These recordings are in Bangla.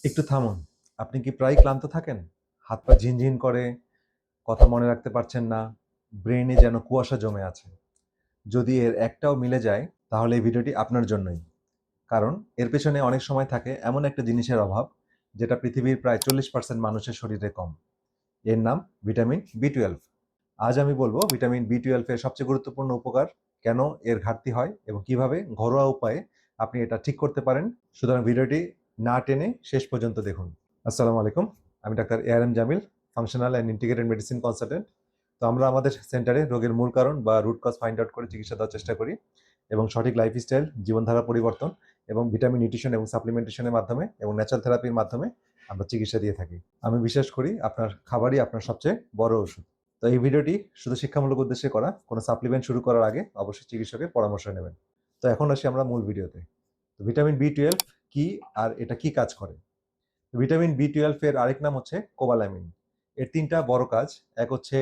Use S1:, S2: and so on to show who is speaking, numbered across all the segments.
S1: একটু থামুন। আপনি কি প্রায়ই ক্লান্ত থাকেন? হাত পা ঝিনঝিন করে, কথা মনে রাখতে পারছেন না, ব্রেইনে যেন কুয়াশা জমে আছে। যদি এর একটাও মিলে যায়, তাহলে এই ভিডিওটি আপনার জন্যই। কারণ এর পেছনে অনেক সময় থাকে এমন একটা জিনিসের অভাব, যেটা পৃথিবীর প্রায় 40% মানুষের শরীরে কম। এর নাম ভিটামিন B12। আজ আমি বলবো ভিটামিন B12 এর সবচেয়ে গুরুত্বপূর্ণ উপকার, কেন এর ঘাটতি হয় এবং কিভাবে ঘরোয়া উপায়ে আপনি এটা ঠিক করতে পারেন। সুতরাং ভিডিওটি না টেনে শেষ পর্যন্ত দেখুন। আসসালামু আলাইকুম। আমি doctor ARM Jamil, functional and integrated medicine consultant. তো আমরা আমাদের সেন্টারে রোগের মূল কারণ বা রুট কজ ফাইন্ড আউট করে চিকিৎসা দেওয়ার চেষ্টা করি এবং সঠিক লাইফস্টাইল, জীবনধারা পরিবর্তন এবং ভিটামিন নিউট্রিশন এবং সাপ্লিমেন্টেশনের মাধ্যমে এবং ন্যাচারাল থেরাপির মাধ্যমে আমরা চিকিৎসা দিয়ে থাকি। আমি বিশ্বাস করি আপনার খাবারই আপনার সবচেয়ে বড় ওষুধ। তো এই ভিডিওটি শুধু শিক্ষামূলক উদ্দেশ্যে করা। কোনো সাপ্লিমেন্ট শুরু করার আগে অবশ্যই চিকিৎসকের পরামর্শ নেবেন। তো এখন আসি আমরা মূল ভিডিওতে। তো ভিটামিন B12 কি আর এটা কি কাজ করে? ভিটামিন B12 এর আরেক নাম হচ্ছে কোবালামিন। এর ৩টা বড় কাজ। এক হচ্ছে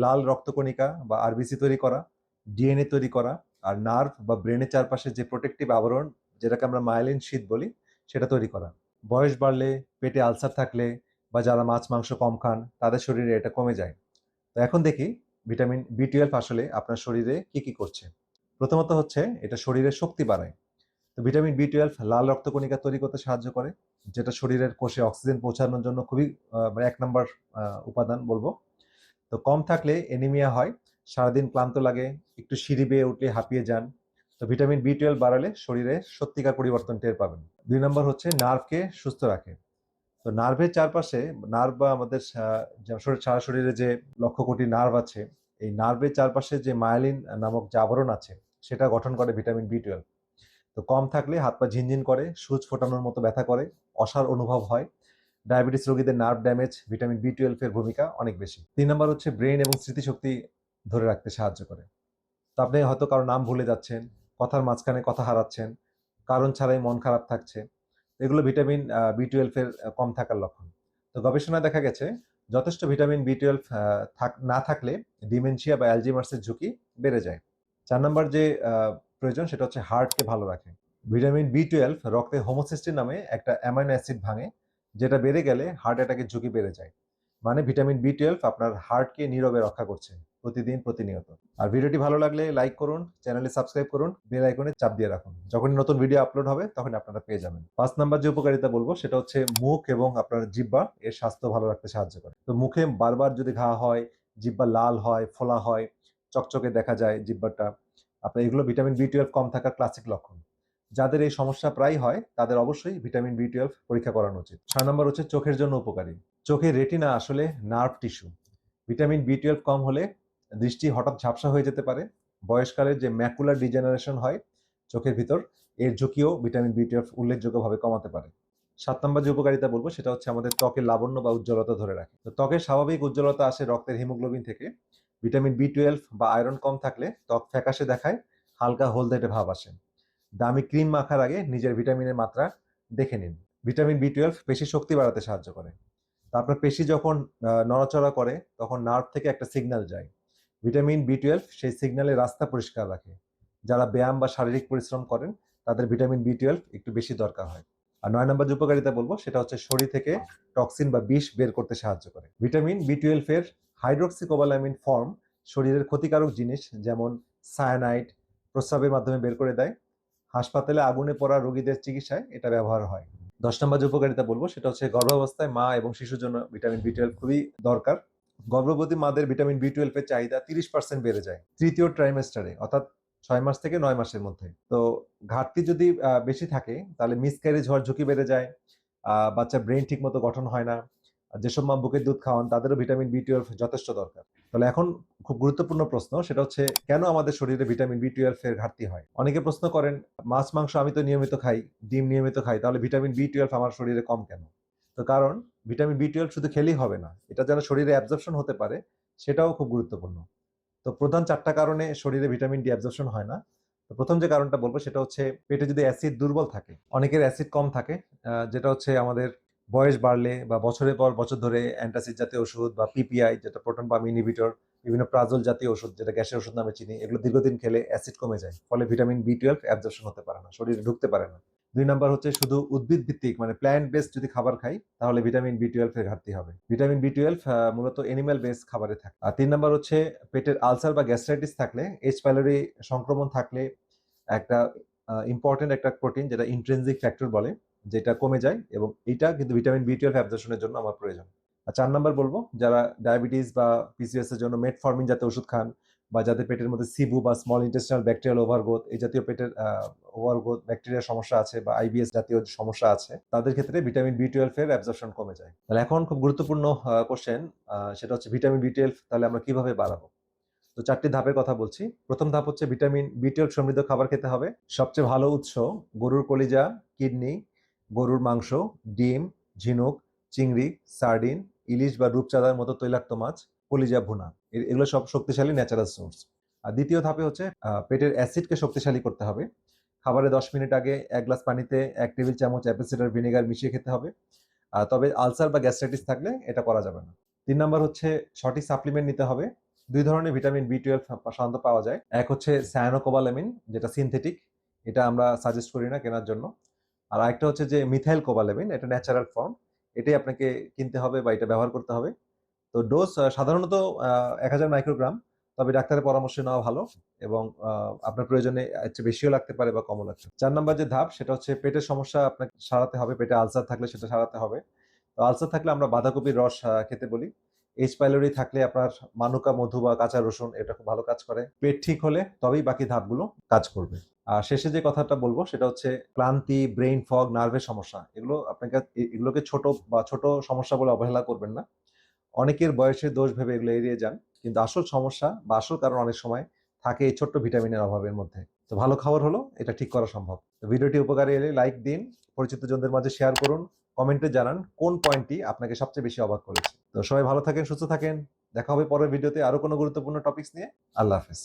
S1: লাল রক্তকণিকা বা আরবিসি তৈরি করা, ডিএনএ তৈরি করা, আর নার্ভ বা ব্রেনের চারপাশে যে প্রোটেক্টিভ আবরণ, যেটাকে আমরা মায়েলিন শীথ বলি, সেটা তৈরি করা। বয়স বাড়লে, পেটে আলসার থাকলে বা যারা মাছ মাংস কম খান, তাদের শরীরে এটা কমে যায়। তো এখন দেখি ভিটামিন B12 আসলে আপনার শরীরে কি কি করছে। প্রথমত হচ্ছে এটা শরীরের শক্তি বাড়ায়। তো ভিটামিন B12 লাল রক্তকণিকা তৈরি করতে সাহায্য করে, যেটা শরীরের কোষে অক্সিজেন পৌঁছানোর জন্য খুবই মানে ১ নম্বর উপাদান বলবো। তো কম থাকলে অ্যানিমিয়া হয়, সারাদিন ক্লান্ত লাগে, একটু সিঁড়ি বেয়ে উঠলে হাঁপিয়ে যান। তো ভিটামিন B12 বাড়ালে শরীরে সত্যিকার পরিবর্তন টের পাবেন। ২ নম্বর হচ্ছে নার্ভকে সুস্থ রাখে। তো নার্ভের চারপাশে, নার্ভ বা আমাদের সারা শরীরে যে লক্ষ কোটি নার্ভ আছে, এই নার্ভের চারপাশে যে মায়োলিন নামক যে আবরণ আছে, সেটা গঠন করে ভিটামিন B12। তো কম থাকলে হাত পা ঝিনঝিন করে, সূচ ফোটানোর মতো ব্যথা করে, অসাড় অনুভব হয়। ডায়াবেটিস রোগীদের নার্ভ ড্যামেজ ভিটামিন B12 এর ভূমিকা অনেক বেশি। ৩ নম্বর হচ্ছে ব্রেন এবং স্মৃতিশক্তি ধরে রাখতে সাহায্য করে। তো আপনি হয়তো কারো নাম ভুলে যাচ্ছেন, কথার মাঝখানে কথা হারাচ্ছেন, কারণ ছাড়াই মন খারাপ থাকছে। এগুলো ভিটামিন B12 এর কম থাকার লক্ষণ। তো গবেষণায় দেখা গেছে যথেষ্ট ভিটামিন B12 না থাকলে ডিমেনশিয়া বা অ্যালঝেইমার্সের ঝুঁকি বেড়ে যায়। ৪ নম্বর যে প্রয়োজন সেটা হচ্ছে হার্টকে ভালো রাখে। ভিটামিন B12 রক্তে হোমোসিস্টিন নামে একটা অ্যামাইনো অ্যাসিড ভাঙে, যেটা বেড়ে গেলে হার্ট অ্যাটাকের ঝুঁকি বেড়ে যায়। মানে ভিটামিন B12 আপনার হার্টকে নীরবে রক্ষা করছে প্রতিদিন প্রতিনিয়ত। আর ভিডিওটি ভালো লাগলে লাইক করুন, চ্যানেলে সাবস্ক্রাইব করুন, বেল আইকনে চাপ দিয়ে রাখুন। যখনই নতুন ভিডিও আপলোড হবে তখন আপনারা পেয়ে যাবেন। ৫ নম্বর যে উপকারিতা বলবো সেটা হচ্ছে মুখ এবং আপনার জিহ্বা এর স্বাস্থ্য ভালো রাখতে সাহায্য করে। তো মুখে বারবার যদি ঘা হয়, জিহ্বা লাল হয়, ফোলা হয়, চকচকে দেখা যায় জিহ্বাটা, আপনার এগুলো ভিটামিন B12 কম থাকার ক্লাসিক লক্ষণ। যাদের এই সমস্যা প্রায় হয় তাদের অবশ্যই ভিটামিন B12 পরীক্ষা করানো উচিত। ৬ নম্বর হচ্ছে চোখের জন্য উপকারী। চোখের রেটিনা আসলে নার্ভ টিস্যু। ভিটামিন B12 কম হলে দৃষ্টি হঠাৎ ঝাপসা হয়ে যেতে পারে। বয়সকালে যে ম্যাকুলার ডিজেনারেশন হয় চোখের ভিতর, এর ঝুঁকিও ভিটামিন B12 উল্লেখযোগ্যভাবে কমাতে পারে। ৭ নম্বর যে উপকারিতা বলবো সেটা হচ্ছে আমাদের ত্বকের লাবণ্য বা উজ্জ্বলতা ধরে রাখে। তো ত্বকের স্বাভাবিক উজ্জ্বলতা আসে রক্তের হিমোগ্লোবিন থেকে। ভিটামিন B12 বা আয়রন কম থাকলে ত্বক ফ্যাকাশে দেখায়, হালকা হলদেটে ভাব আসে। দামি ক্রিম মাখার আগে নিজের ভিটামিনের মাত্রা দেখে নিন। ভিটামিন B12 পেশি শক্তি বাড়াতে সাহায্য করে। তা আপনার পেশি যখন নড়াচড়া করে তখন নার্ভ থেকে একটা সিগন্যাল যায়। ভিটামিন B12 সেই সিগন্যালের রাস্তা পরিষ্কার রাখে। যারা ব্যায়াম বা শারীরিক পরিশ্রম করেন তাদের ভিটামিন B12 একটু বেশি দরকার হয়। আর ৯ নম্বর যে উপকারিতা বলবো সেটা হচ্ছে শরীর থেকে টক্সিন বা বিষ বের করতে সাহায্য করে। ভিটামিন B12 এর হাইড্রোক্সিকোবালামিন ফর্ম শরীরের ক্ষতিকারক জিনিস যেমন সায়ানাইড প্রস্রাবের মাধ্যমে বের করে দেয়। হাসপাতালে আগুনে পড়া রোগীদের চিকিৎসায় এটা ব্যবহার হয়। ১০ নম্বর যে উপকারিতা বলবো সেটা হচ্ছে গর্ভাবস্থায় মা এবং শিশুর জন্য ভিটামিন B12 খুবই দরকার। গর্ভবতী মাদের ভিটামিন B12 এর চাহিদা ৩০% বেড়ে যায় তৃতীয় ট্রাইমেস্টারে, অর্থাৎ ৬ মাস থেকে ৯ মাসের মধ্যে। তো ঘাটতি যদি বেশি থাকে তাহলে মিসক্যারেজ হওয়ার ঝুঁকি বেড়ে যায়, বাচ্চার ব্রেন ঠিক মতো গঠন হয় না। আর যেসব মা বুকের দুধ খাওয়ান তাদেরও ভিটামিন B12 যথেষ্ট দরকার। তাহলে এখন খুব গুরুত্বপূর্ণ প্রশ্ন, সেটা হচ্ছে কেন আমাদের শরীরে ভিটামিন B12 এর ঘাটতি হয়? অনেকে প্রশ্ন করেন, মাছ মাংস আমি তো নিয়মিত খাই, ডিম নিয়মিত খাই, তাহলে ভিটামিন B12 আমার শরীরে কম কেন? তো কারণ ভিটামিন B12 শুধু খেলেই হবে না, এটা যেন শরীরে অ্যাবজর্পশন হতে পারে সেটাও খুব গুরুত্বপূর্ণ। তো প্রধান ৪টা কারণে শরীরে ভিটামিন ডি অ্যাবজর্পশন হয় না। তো প্রথম যে কারণটা বলবো সেটা হচ্ছে পেটে যদি অ্যাসিড দুর্বল থাকে, অনেকের অ্যাসিড কম থাকে, যেটা হচ্ছে আমাদের বয়স বাড়লে বা বছরের পর বছর ধরে অ্যান্টাসিড জাতীয় ওষুধ বা PPI যেটা প্রোটন পাম্প ইনহিবিটর, বিভিন্ন প্রাজল জাতীয় ওষুধ যেটা গ্যাসের ওষুধ নামে চিনি, এগুলো দীর্ঘদিন খেলে অ্যাসিড কমে যায়, ফলে ভিটামিন B12 অ্যাবজর্পশন হতে পারে না, শরীরে ঢুকতে পারে না। 2 নাম্বার হচ্ছে শুধু উদ্ভিদ ভিত্তিক মানে প্ল্যান্ট বেসড যদি খাবার খাই তাহলে ভিটামিন বি টুয়েলভ এর ঘাটতি হবে। ভিটামিন বি টুয়েলভ মূলত এনিম্যাল বেসড খাবারে থাকে। আর 3 নাম্বার হচ্ছে পেটের আলসার বা গ্যাস্ট্রাইটিস থাকলে, এইচ পাইলোরি সংক্রমণ থাকলে একটা ইম্পর্টেন্ট একটা প্রোটিন যেটা ইন্ট্রিনসিক ফ্যাক্টর বলে, যেটা কমে যায় এবং এটা কিন্তু ভিটামিন বি টুয়েলভ অ্যাবজর্পশনের জন্য আমার প্রয়োজন। আর 4 নাম্বার বলবো যারা ডায়াবেটিস বা পিসিওএস এর জন্য মেটফর্মিন জাতীয় ওষুধ খান বা যাদের পেটের মধ্যে সিবু বা স্মল ইন্টেস্টাইনাল ব্যাকটেরিয়াল ওভারগ্রোথ এই জাতীয় পেটের ওভারগ্রোথ ব্যাকটেরিয়ার সমস্যা আছে বা আইবিএস জাতীয় সমস্যা আছে, তাদের ক্ষেত্রে ভিটামিন বি টুয়েলভ এর অ্যাবজর্পশন কমে যায়। তাহলে এখন খুব গুরুত্বপূর্ণ কোশ্চেন, সেটা হচ্ছে ভিটামিন বি টুয়েলভ তাহলে আমরা কিভাবে বাড়াবো। তো 4টি ধাপের কথা বলছি। প্রথম ধাপ হচ্ছে ভিটামিন বি টুয়েলভ সমৃদ্ধ খাবার খেতে হবে। সবচেয়ে ভালো উৎস গরুর কলিজা, কিডনি, গরুর মাংস, ডিম, ঝিনুক, চিংড়ি, সার্ডিন, ইলিশ বা রূপচাঁদার মতো তৈলাক্ত মাছ, কলিজা ভুনা। এগুলো সব শক্তিশালী ন্যাচারাল সোর্স। আর দ্বিতীয় ধাপে হচ্ছে পেটের অ্যাসিডকে শক্তিশালী করতে হবে। খাবারে 10 মিনিট আগে 1 গ্লাস পানিতে 1 টেবিল চামচ অ্যাপেল সিডার ভিনেগার মিশিয়ে খেতে হবে। তবে আলসার বা গ্যাস্ট্রাইটিস থাকলে এটা করা যাবে না। 3 নাম্বার হচ্ছে সঠিক সাপ্লিমেন্ট নিতে হবে। 2 ধরনের ভিটামিন বি টুয়েলভ সাধারণত পাওয়া যায়। এক হচ্ছে সায়ানোকোবালামিন যেটা সিনথেটিক, এটা আমরা সাজেস্ট করি না কেনার জন্য। আর আরেকটা হচ্ছে যে মিথাইল কোবালামিন, এটা ন্যাচারাল ফর্ম, এটাই আপনাকে কিনতে হবে বা এটা ব্যবহার করতে হবে। তো ডোজ সাধারণত 1000 মাইক্রোগ্রাম, তবে ডাক্তারের পরামর্শ নেওয়া ভালো এবং আপনার প্রয়োজনে এর চেয়ে বেশিও লাগতে পারে বা কমও লাগতে পারে। 4 নাম্বার যে ধাপ সেটা হচ্ছে পেটের সমস্যা আপনাকে সারাতে হবে, পেটে আলসার থাকলে সেটা সারাতে হবে। তো আলসার থাকলে আমরা বাঁধাকপির রস খেতে বলি। এইচ পাইলোরি থাকলে আপনার মানুকা মধু বা কাঁচা রসুন এটা খুব ভালো কাজ করে। পেট ঠিক হলে তবেই বাকি ধাপগুলো কাজ করবে। আর শেষে যে কথাটা বলবো সেটা হচ্ছে ক্লান্তি, ব্রেইন ফগ, নার্ভের সমস্যা, এগুলো আপনাকে এগুলোকে ছোট সমস্যা বলে অবহেলা করবেন না। অনেকের বয়সের দোষ ভেবে এগুলো এড়িয়ে যান। কিন্তু আসল সমস্যা বা আসল কারণ অনেক সময় থাকে এই ছোট্ট ভিটামিনের অভাবের মধ্যে। তো ভালো খাবার হলো এটা ঠিক করা সম্ভব। তো ভিডিওটি উপকারী এলে লাইক দিন, পরিচিতজনদের মাঝে শেয়ার করুন, কমেন্টে জানান কোন পয়েন্টটি আপনাকে সবচেয়ে বেশি অবাক করেছে। তো সবাই ভালো থাকেন, সুস্থ থাকেন। দেখা হবে পরের ভিডিওতে আরো কোনো গুরুত্বপূর্ণ টপিকস নিয়ে। আল্লাহ হাফেজ।